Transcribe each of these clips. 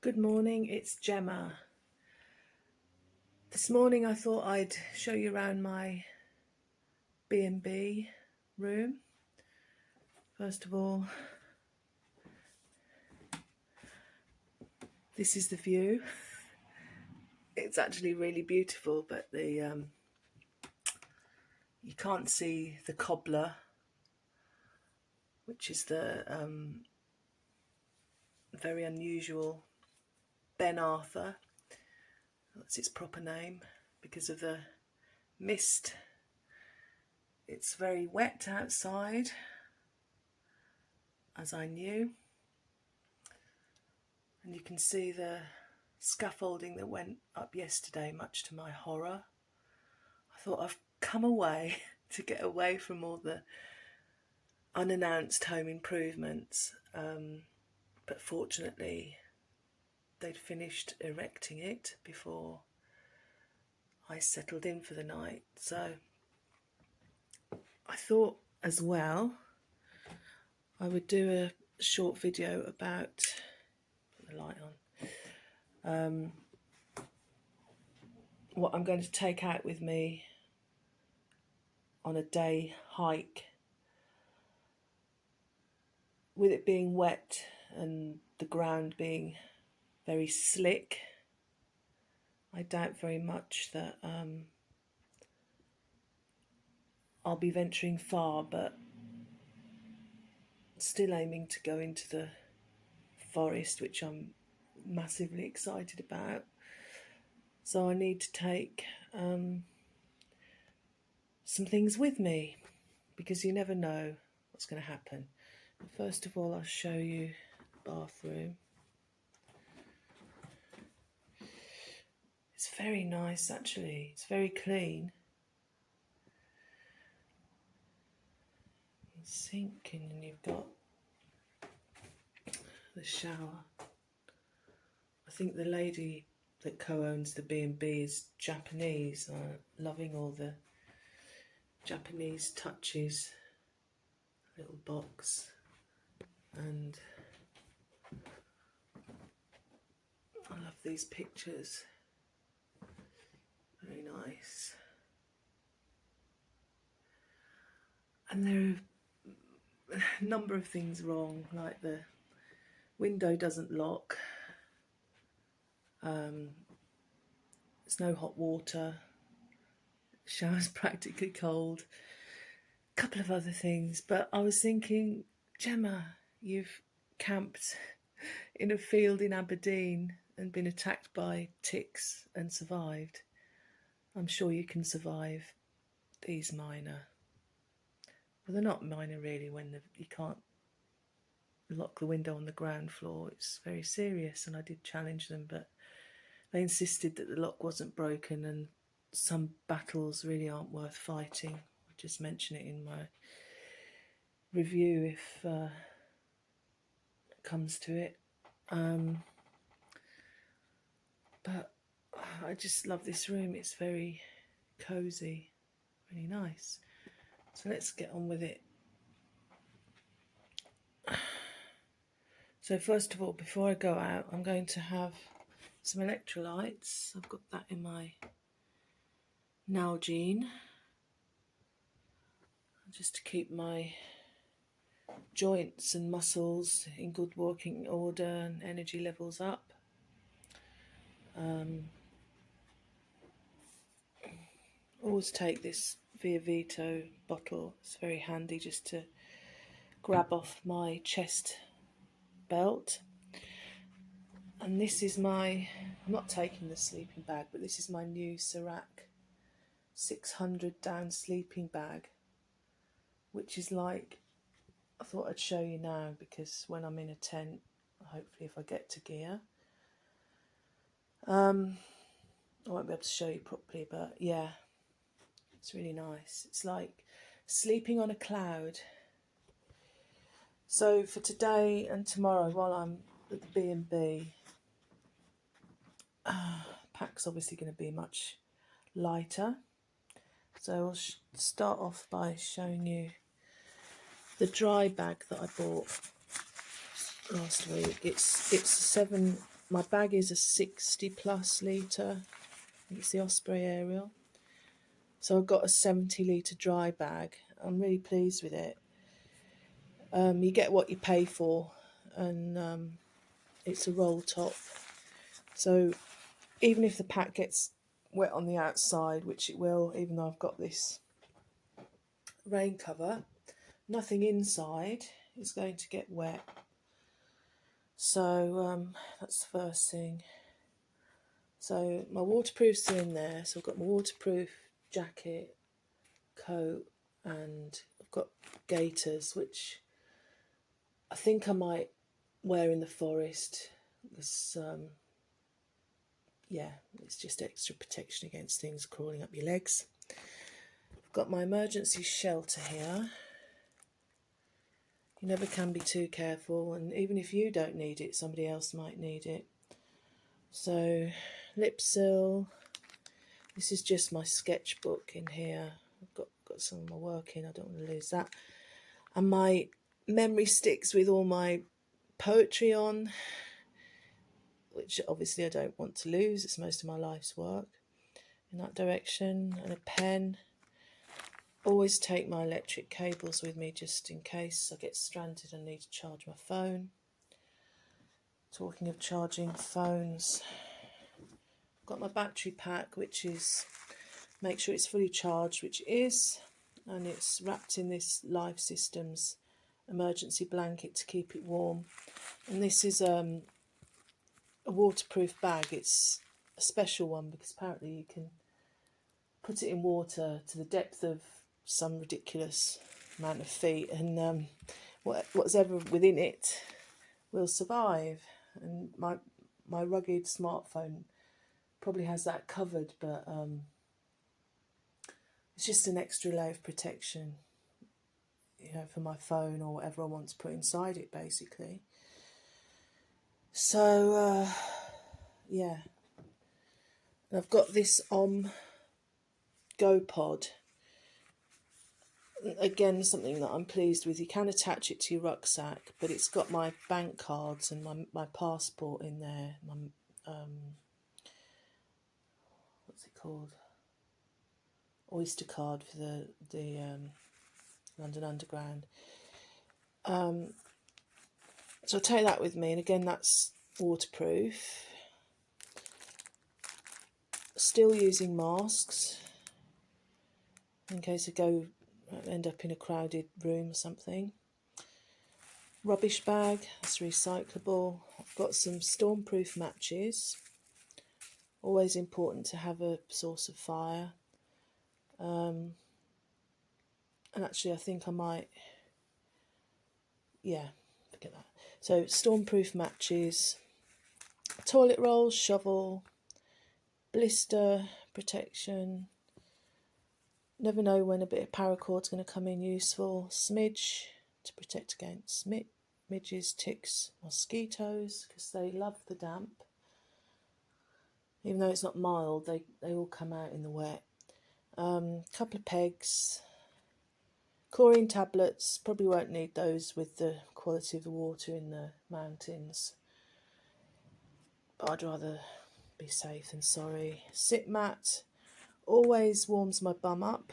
Good morning, it's Gemma. This morning I thought I'd show you around my B&B room. First of all, this is the view. It's actually really beautiful, but you can't see the cobbler, which is the very unusual Ben Arthur. That's its proper name because of the mist. It's very wet outside, as I knew, and you can see the scaffolding that went up yesterday, much to my horror. I thought I've come away to get away from all the unannounced home improvements, but fortunately they'd finished erecting it before I settled in for the night. So I thought as well I would do a short video about, put the light on, what I'm going to take out with me on a day hike. With it being wet and the ground being very slick, I doubt very much that I'll be venturing far, but still aiming to go into the forest, which I'm massively excited about. So I need to take some things with me, because you never know what's going to happen. But first of all, I'll show you the bathroom. It's very nice, actually. It's very clean. Sink, and then you've got the shower. I think the lady that co-owns the B&B is Japanese. I'm loving all the Japanese touches. Little box, and I love these pictures. Very nice. And there are a number of things wrong, like the window doesn't lock, there's no hot water, the shower's practically cold, a couple of other things. But I was thinking, Gemma, you've camped in a field in Aberdeen and been attacked by ticks and survived. I'm sure you can survive these minor. Well, they're not minor really when you can't lock the window on the ground floor. It's very serious, and I did challenge them, but they insisted that the lock wasn't broken, and some battles really aren't worth fighting. I'll just mention it in my review if it comes to it. But I just love this room. It's very cosy, really nice. So let's get on with it. So first of all, before I go out, I'm going to have some electrolytes. I've got that in my Nalgene, just to keep my joints and muscles in good working order and energy levels up. Always take this Via Vito bottle. It's very handy just to grab off my chest belt. And this is I'm not taking the sleeping bag, but this is my new Serac 600 down sleeping bag, which is like, I thought I'd show you now, because when I'm in a tent, hopefully if I get to gear, I won't be able to show you properly, but yeah, it's really nice. It's like sleeping on a cloud. So for today and tomorrow, while I'm at the B&B, pack's obviously going to be much lighter. So I'll start off by showing you the dry bag that I bought last week. It's a 7 my bag is a 60+ litre. I think it's the Osprey Ariel. So I've got a 70-litre dry bag. I'm really pleased with it. You get what you pay for, and it's a roll top. So even if the pack gets wet on the outside, which it will, even though I've got this rain cover, nothing inside is going to get wet. So that's the first thing. So my waterproof's in there. So I've got my waterproof jacket, coat, and I've got gaiters, which I think I might wear in the forest because yeah, it's just extra protection against things crawling up your legs. I've got my emergency shelter here. You never can be too careful, and even if you don't need it, somebody else might need it. So, lip seal. This is just my sketchbook in here. I've got some of my work in, I don't want to lose that. And my memory sticks with all my poetry on, which obviously I don't want to lose. It's most of my life's work in that direction. And a pen. Always take my electric cables with me just in case I get stranded and need to charge my phone. Talking of charging phones, I've got my battery pack, which is, make sure it's fully charged, which it is, and it's wrapped in this Life Systems emergency blanket to keep it warm. And this is a waterproof bag. It's a special one because apparently you can put it in water to the depth of some ridiculous amount of feet, and what's ever within it will survive. And my rugged smartphone probably has that covered, but it's just an extra layer of protection, you know, for my phone or whatever I want to put inside it, basically. So yeah, and I've got this Go Pod. Again, something that I'm pleased with. You can attach it to your rucksack, but it's got my bank cards and my passport in there. My what's it called? Oyster card for the London Underground. So I'll take that with me, and again, that's waterproof. Still using masks in case I end up in a crowded room or something. Rubbish bag, that's recyclable. I've got some stormproof matches. Always important to have a source of fire. And actually I think I might, yeah, forget that. So stormproof matches, toilet rolls, shovel, blister protection. Never know when a bit of paracord's going to come in useful. Smidge to protect against midges, ticks, mosquitoes, because they love the damp. Even though it's not mild, they all come out in the wet. Couple of pegs. Chlorine tablets, probably won't need those with the quality of the water in the mountains. But I'd rather be safe than sorry. Sit mat. Always warms my bum up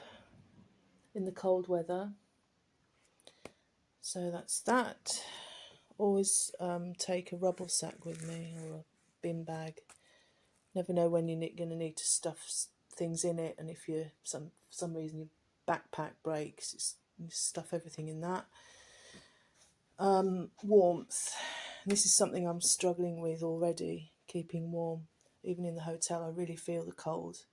in the cold weather. So that's that. Always take a rubble sack with me or a bin bag. Never know when you're going to need to stuff things in it, and if you for some reason your backpack breaks, you stuff everything in that. Warmth. This is something I'm struggling with already, keeping warm. Even in the hotel, I really feel the cold.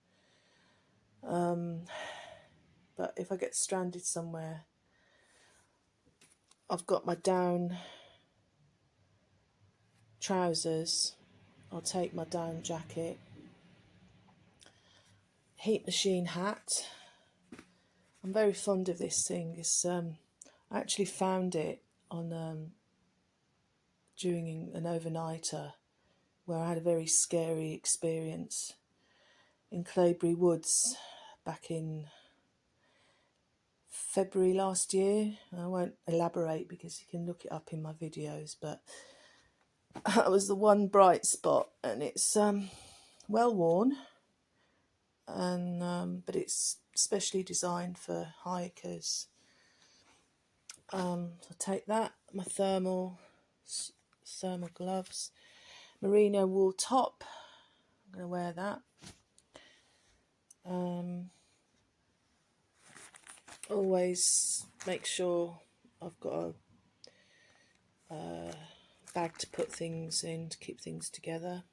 But if I get stranded somewhere, I've got my down trousers. I'll take my down jacket. Heat machine hat. I'm very fond of this thing. It's I actually found it on during an overnighter where I had a very scary experience in Claybury Woods back in February last year. I won't elaborate because you can look it up in my videos, but That was the one bright spot, and it's well worn, and but it's specially designed for hikers. So I take that, my thermal gloves, merino wool top. I'm going to wear that. Always make sure I've got a bag to put things in to keep things together.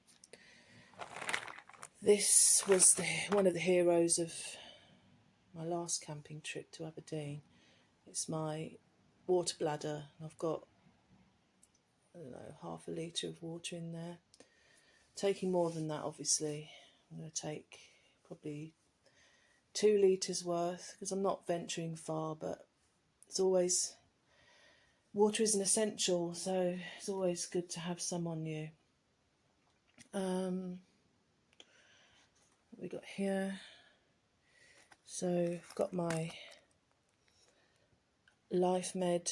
This was one of the heroes of my last camping trip to Aberdeen. It's my water bladder. I've got, I don't know, half a litre of water in there. Taking more than that, obviously. I'm going to take probably 2 litres worth, because I'm not venturing far, but it's always, water is an essential, so it's always good to have some on you. What we got here? So I've got my Life Med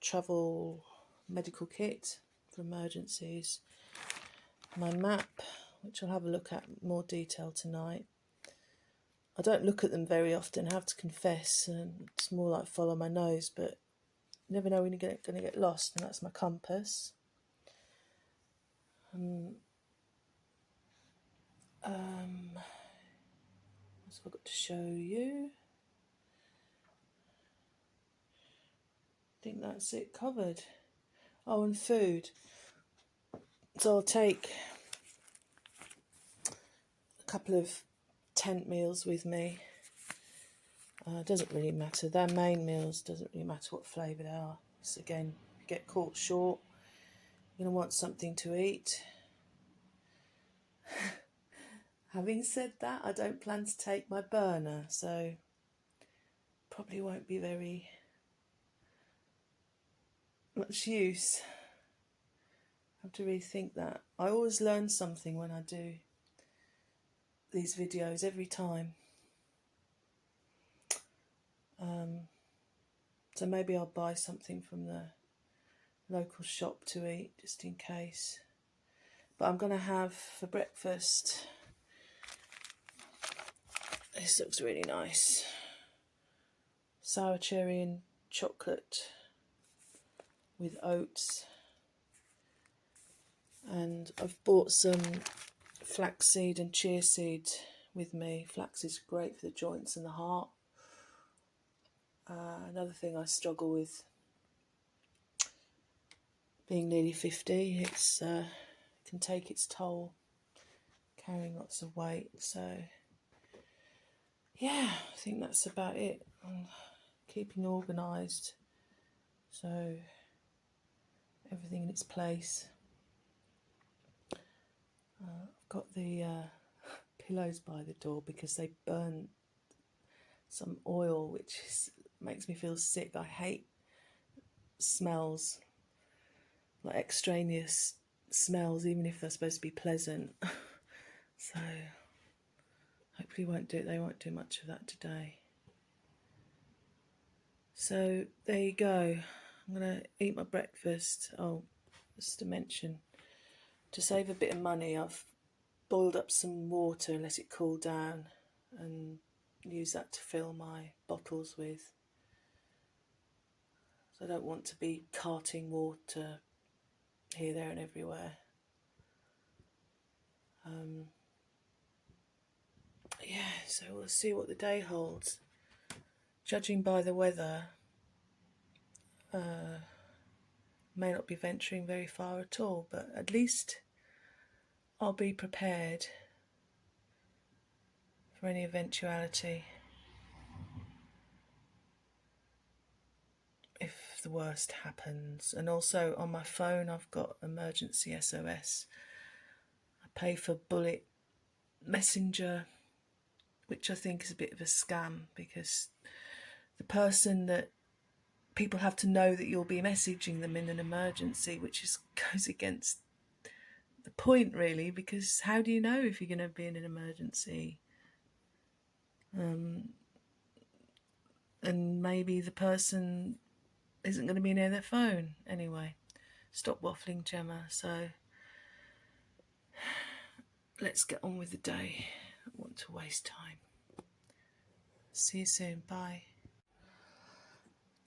travel medical kit for emergencies. My map, which I'll have a look at in more detail tonight. I don't look at them very often, I have to confess, and it's more like follow my nose, but you never know when you're going to get lost, and that's my compass. What's I've got to show you? I think that's it covered. Oh, and food. So I'll take a couple of tent meals with me. Doesn't really matter. They're main meals. Doesn't really matter what flavour they are. So again, if you get caught short, you're going to want something to eat. Having said that, I don't plan to take my burner, so probably won't be very much use. I have to rethink that. I always learn something when I do these videos every time. So maybe I'll buy something from the local shop to eat, just in case. But I'm going to have for breakfast, this looks really nice, sour cherry and chocolate with oats. And I've bought some flaxseed and chia seed with me. Flax is great for the joints and the heart. Another thing I struggle with, being nearly 50, it's can take its toll, carrying lots of weight. So yeah, I think that's about it. I'm keeping organised, so everything in its place. I've got the pillows by the door because they burn some oil, which makes me feel sick. I hate smells, like extraneous smells, even if they're supposed to be pleasant. So hopefully they won't do much of that today. So there you go. I'm going to eat my breakfast. Oh, just to mention, to save a bit of money, I've boiled up some water and let it cool down and use that to fill my bottles with. So I don't want to be carting water here, there and everywhere. Yeah, so we'll see what the day holds. Judging by the weather, may not be venturing very far at all, but at least I'll be prepared for any eventuality if the worst happens. And also on my phone I've got emergency SOS. I pay for Bullet Messenger, which I think is a bit of a scam, because the person that people have to know that you'll be messaging them in an emergency, which goes against the point really, because how do you know if you're going to be in an emergency? And maybe the person isn't going to be near their phone. Anyway, stop waffling, Gemma. So let's get on with the day. I don't want to waste time. See you soon. Bye.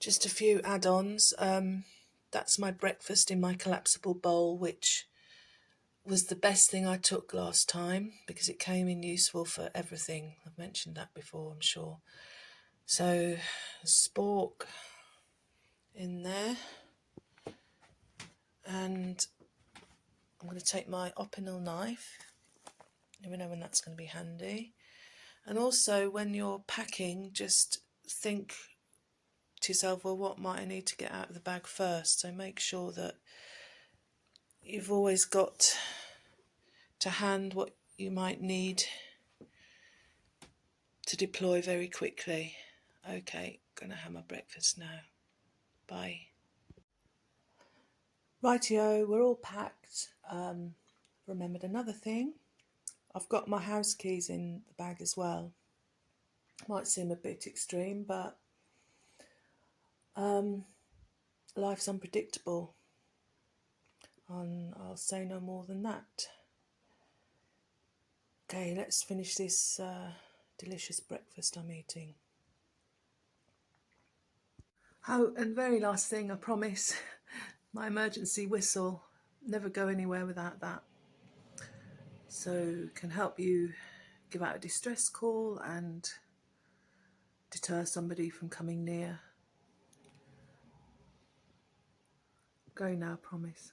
Just a few add-ons. That's my breakfast in my collapsible bowl, which was the best thing I took last time because it came in useful for everything. I've mentioned that before, I'm sure. So, spork in there, and I'm going to take my opinel knife. You never know when that's going to be handy. And also, when you're packing, just think to yourself, well, what might I need to get out of the bag first? So make sure that you've always got to hand what you might need to deploy very quickly. Okay, gonna have my breakfast now. Bye. Rightio, we're all packed. Remembered another thing. I've got my house keys in the bag as well. Might seem a bit extreme, but life's unpredictable. And I'll say no more than that. Okay, let's finish this delicious breakfast I'm eating. Oh, and very last thing, I promise, my emergency whistle. Never go anywhere without that. So can help you give out a distress call and deter somebody from coming near. Go now, promise.